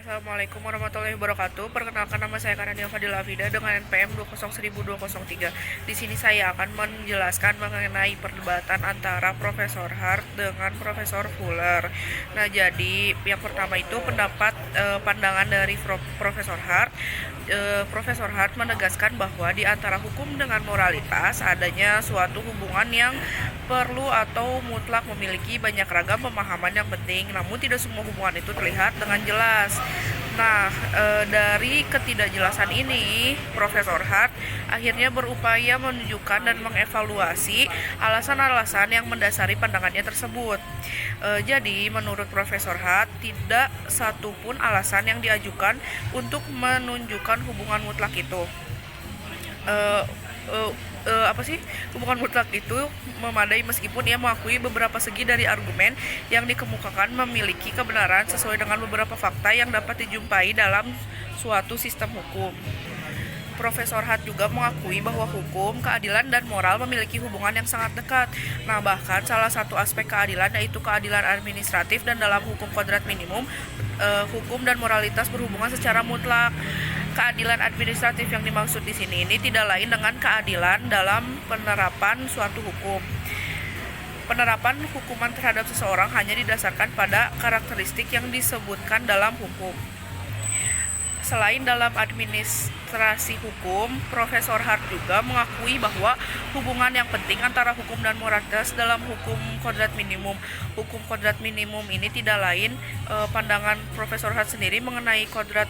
Assalamualaikum warahmatullahi wabarakatuh. Perkenalkan, nama saya Karania Fadila Afida dengan NPM 2010203. Di sini saya akan menjelaskan mengenai perdebatan antara Profesor Hart dengan Profesor Fuller. Nah, jadi yang pertama itu pandangan dari Profesor Hart. Profesor Hart menegaskan bahwa di antara hukum dengan moralitas adanya suatu hubungan yang perlu atau mutlak memiliki banyak ragam pemahaman yang penting, namun tidak semua hubungan itu terlihat dengan jelas. Nah, dari ketidakjelasan ini, Profesor Hart akhirnya berupaya menunjukkan dan mengevaluasi alasan-alasan yang mendasari pandangannya tersebut. Jadi, menurut Profesor Hart, tidak satupun alasan yang diajukan untuk menunjukkan hubungan mutlak itu. Hubungan mutlak itu memadai meskipun ia mengakui beberapa segi dari argumen yang dikemukakan memiliki kebenaran sesuai dengan beberapa fakta yang dapat dijumpai dalam suatu sistem hukum. Profesor Hart juga mengakui bahwa hukum, keadilan, dan moral memiliki hubungan yang sangat dekat. Nah, bahkan salah satu aspek keadilan yaitu keadilan administratif, dan dalam hukum kodrat minimum, hukum dan moralitas berhubungan secara mutlak. Keadilan administratif yang dimaksud di sini ini tidak lain dengan keadilan dalam penerapan suatu hukum. Penerapan hukuman terhadap seseorang hanya didasarkan pada karakteristik yang disebutkan dalam hukum. Selain dalam administrasi hukum, Profesor Hart juga mengakui bahwa hubungan yang penting antara hukum dan moralitas dalam hukum kodrat minimum. Hukum kodrat minimum ini tidak lain pandangan Profesor Hart sendiri mengenai kodrat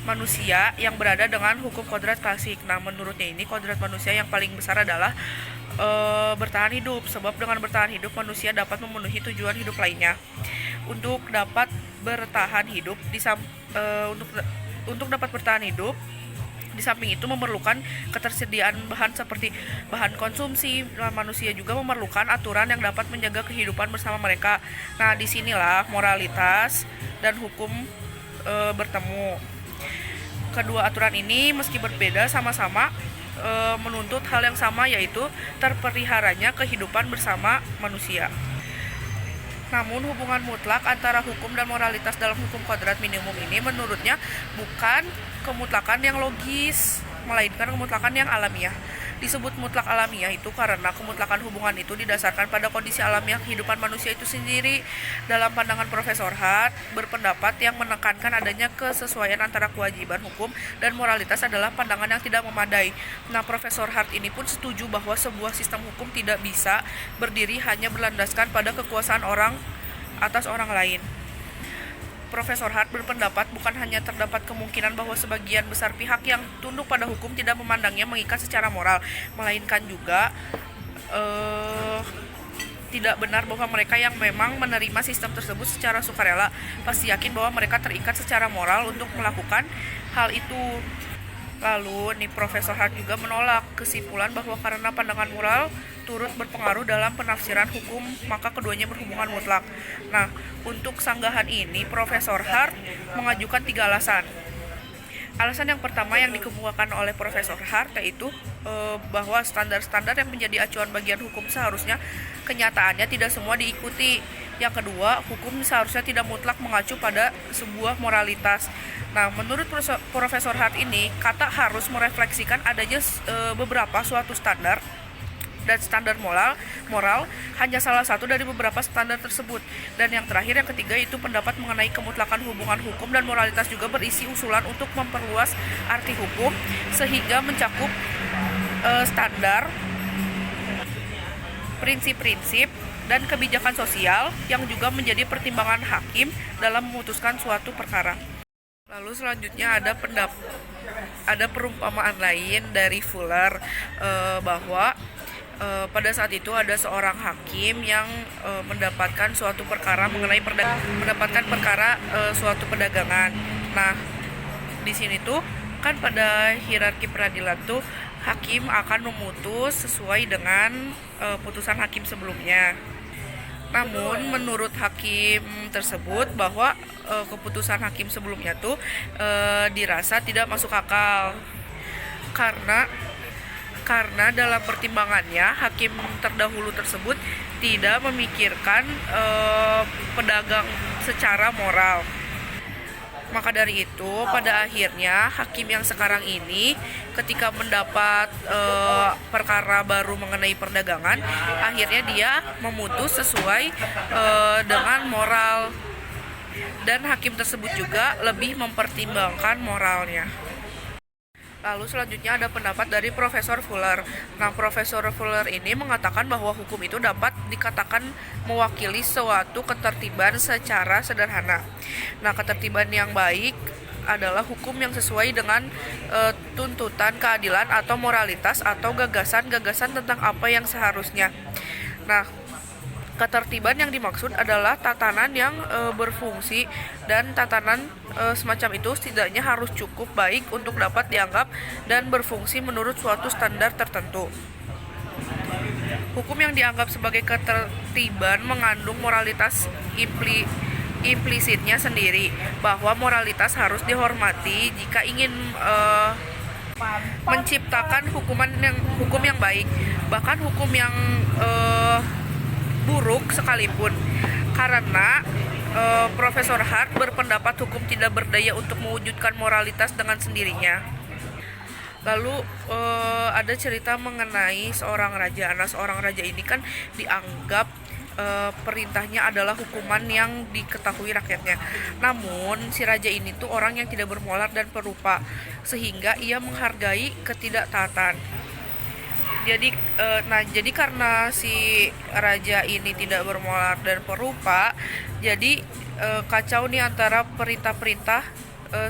manusia yang berada dengan hukum kodrat klasik. Nah, menurutnya ini kodrat manusia yang paling besar adalah bertahan hidup, sebab dengan bertahan hidup manusia dapat memenuhi tujuan hidup lainnya. Untuk dapat bertahan hidup untuk dapat bertahan hidup, di samping itu memerlukan ketersediaan bahan seperti bahan konsumsi. Manusia juga memerlukan aturan yang dapat menjaga kehidupan bersama mereka. Nah, disinilah moralitas dan hukum bertemu. Kedua aturan ini meski berbeda sama-sama menuntut hal yang sama, yaitu terpeliharanya kehidupan bersama manusia. Namun hubungan mutlak antara hukum dan moralitas dalam hukum kodrat minimum ini menurutnya bukan kemutlakan yang logis, melainkan kemutlakan yang alamiah. Disebut mutlak alamiah itu karena kemutlakan hubungan itu didasarkan pada kondisi alamiah kehidupan manusia itu sendiri. Dalam pandangan Profesor Hart, berpendapat yang menekankan adanya kesesuaian antara kewajiban hukum dan moralitas adalah pandangan yang tidak memadai. Nah, Profesor Hart ini pun setuju bahwa sebuah sistem hukum tidak bisa berdiri hanya berlandaskan pada kekuasaan orang atas orang lain. Profesor Hart berpendapat bukan hanya terdapat kemungkinan bahwa sebagian besar pihak yang tunduk pada hukum tidak memandangnya mengikat secara moral, melainkan juga tidak benar bahwa mereka yang memang menerima sistem tersebut secara sukarela pasti yakin bahwa mereka terikat secara moral untuk melakukan hal itu. Lalu Profesor Hart juga menolak kesimpulan bahwa karena pandangan moral turut berpengaruh dalam penafsiran hukum, maka keduanya berhubungan mutlak. Nah, untuk sanggahan ini Profesor Hart mengajukan 3 alasan. Alasan yang pertama yang dikemukakan oleh Profesor Hart yaitu bahwa standar-standar yang menjadi acuan bagian hukum seharusnya kenyataannya tidak semua diikuti. Yang kedua, hukum seharusnya tidak mutlak mengacu pada sebuah moralitas. Nah, menurut Profesor Hart ini, kata harus merefleksikan adanya beberapa suatu standar, dan standar moral hanya salah satu dari beberapa standar tersebut. Dan yang terakhir, yang ketiga, itu pendapat mengenai kemutlakan hubungan hukum dan moralitas juga berisi usulan untuk memperluas arti hukum sehingga mencakup standar, prinsip-prinsip, dan kebijakan sosial yang juga menjadi pertimbangan hakim dalam memutuskan suatu perkara. Lalu selanjutnya ada perumpamaan lain dari Fuller bahwa pada saat itu ada seorang hakim yang mendapatkan suatu perkara mengenai suatu perdagangan. Nah, di sini tuh kan pada hierarki peradilan tuh hakim akan memutus sesuai dengan putusan hakim sebelumnya. Namun menurut hakim tersebut bahwa keputusan hakim sebelumnya tuh dirasa tidak masuk akal karena dalam pertimbangannya hakim terdahulu tersebut tidak memikirkan pedagang secara moral. Maka dari itu, pada akhirnya hakim yang sekarang ini ketika mendapat perkara baru mengenai perdagangan, akhirnya dia memutus sesuai dengan moral, dan hakim tersebut juga lebih mempertimbangkan moralnya. Lalu selanjutnya ada pendapat dari Profesor Fuller. Nah, Profesor Fuller ini mengatakan bahwa hukum itu dapat dikatakan mewakili suatu ketertiban secara sederhana. Nah, ketertiban yang baik adalah hukum yang sesuai dengan tuntutan keadilan atau moralitas atau gagasan-gagasan tentang apa yang seharusnya. Nah, ketertiban yang dimaksud adalah tatanan yang berfungsi, dan tatanan semacam itu setidaknya harus cukup baik untuk dapat dianggap dan berfungsi menurut suatu standar tertentu. Hukum yang dianggap sebagai ketertiban mengandung moralitas implisitnya sendiri, bahwa moralitas harus dihormati jika ingin menciptakan hukum yang baik, bahkan hukum yang buruk sekalipun, karena Profesor Hart berpendapat hukum tidak berdaya untuk mewujudkan moralitas dengan sendirinya. Lalu ada cerita mengenai seorang raja. Nah, seorang raja ini kan dianggap perintahnya adalah hukuman yang diketahui rakyatnya. Namun si raja ini tuh orang yang tidak bermoral dan perupa, sehingga ia menghargai ketidaktaatan. Jadi karena si raja ini tidak bermoral dan perupa, jadi kacau nih antara perintah-perintah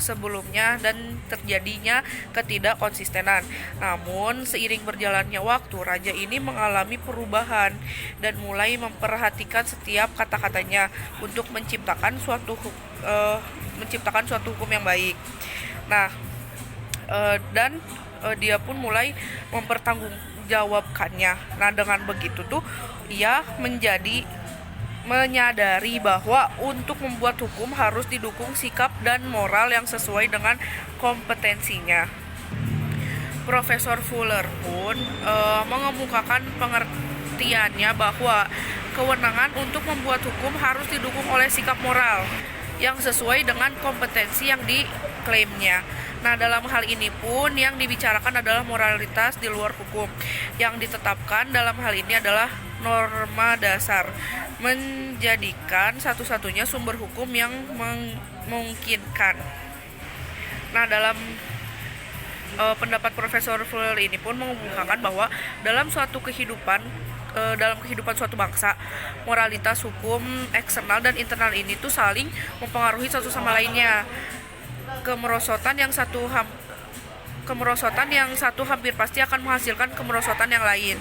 sebelumnya dan terjadinya ketidakkonsistenan. Namun seiring berjalannya waktu, raja ini mengalami perubahan dan mulai memperhatikan setiap kata-katanya untuk menciptakan suatu hukum yang baik. Nah, dan dia pun mulai mempertanggungjawabkannya. Nah, dengan begitu tuh ia menyadari bahwa untuk membuat hukum harus didukung sikap dan moral yang sesuai dengan kompetensinya. Profesor Fuller pun mengemukakan pengertiannya bahwa kewenangan untuk membuat hukum harus didukung oleh sikap moral yang sesuai dengan kompetensi yang diklaimnya. Nah, dalam hal ini pun yang dibicarakan adalah moralitas di luar hukum. Yang ditetapkan dalam hal ini adalah norma dasar, menjadikan satu-satunya sumber hukum yang memungkinkan. Nah, dalam pendapat Profesor Fuller ini pun mengemukakan bahwa dalam kehidupan suatu bangsa, moralitas hukum eksternal dan internal ini tuh saling mempengaruhi satu sama lainnya. Kemerosotan yang satu hampir pasti akan menghasilkan kemerosotan yang lain.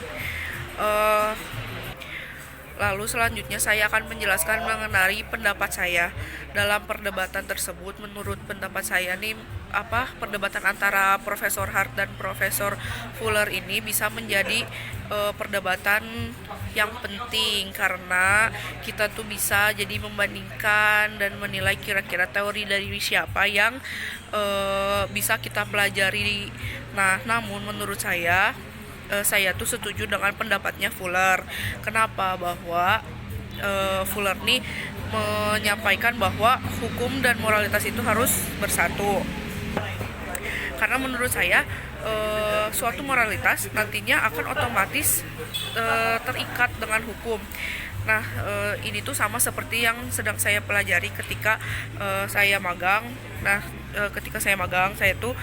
Lalu selanjutnya saya akan menjelaskan mengenai pendapat saya. Dalam perdebatan tersebut, menurut pendapat saya nih, perdebatan antara Profesor Hart dan Profesor Fuller ini bisa menjadi perdebatan yang penting, karena kita tuh bisa jadi membandingkan dan menilai kira-kira teori dari siapa yang bisa kita pelajari. Nah, namun menurut saya tuh setuju dengan pendapatnya Fuller. Kenapa? Bahwa Fuller nih menyampaikan bahwa hukum dan moralitas itu harus bersatu. Karena menurut saya suatu moralitas nantinya akan otomatis terikat dengan hukum. Nah, ini tuh sama seperti yang sedang saya pelajari ketika saya magang. Nah, ketika saya magang, saya tuh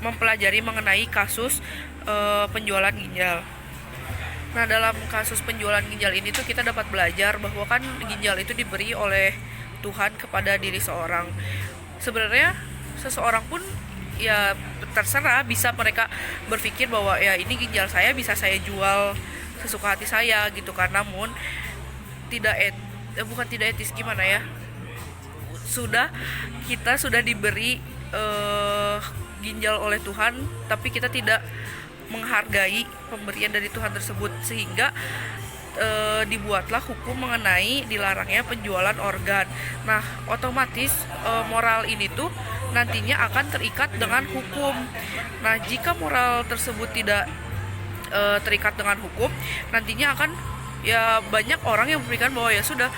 mempelajari mengenai kasus penjualan ginjal. Nah, dalam kasus penjualan ginjal ini tuh kita dapat belajar bahwa kan ginjal itu diberi oleh Tuhan kepada diri seorang. Sebenarnya seseorang pun ya terserah, bisa mereka berpikir bahwa ya ini ginjal saya, bisa saya jual sesuka hati saya gitu kan. Namun bukan tidak etis, gimana ya, kita sudah diberi ginjal oleh Tuhan, tapi kita tidak menghargai pemberian dari Tuhan tersebut, sehingga dibuatlah hukum mengenai dilarangnya penjualan organ. Nah, otomatis moral ini tuh nantinya akan terikat dengan hukum. Nah, jika moral tersebut tidak terikat dengan hukum, nantinya akan ya banyak orang yang memberikan bahwa ya sudah,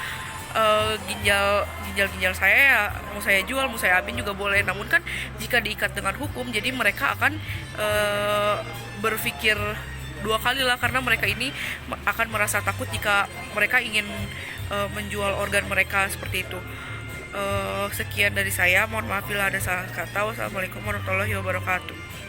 ginjal saya ya mau saya jual, mau saya ambil juga boleh. Namun kan jika diikat dengan hukum, jadi mereka akan berpikir dua kali lah, karena mereka ini akan merasa takut jika mereka ingin menjual organ mereka seperti itu. Sekian dari saya, mohon maaf bila ada salah kata. Wassalamualaikum warahmatullahi wabarakatuh.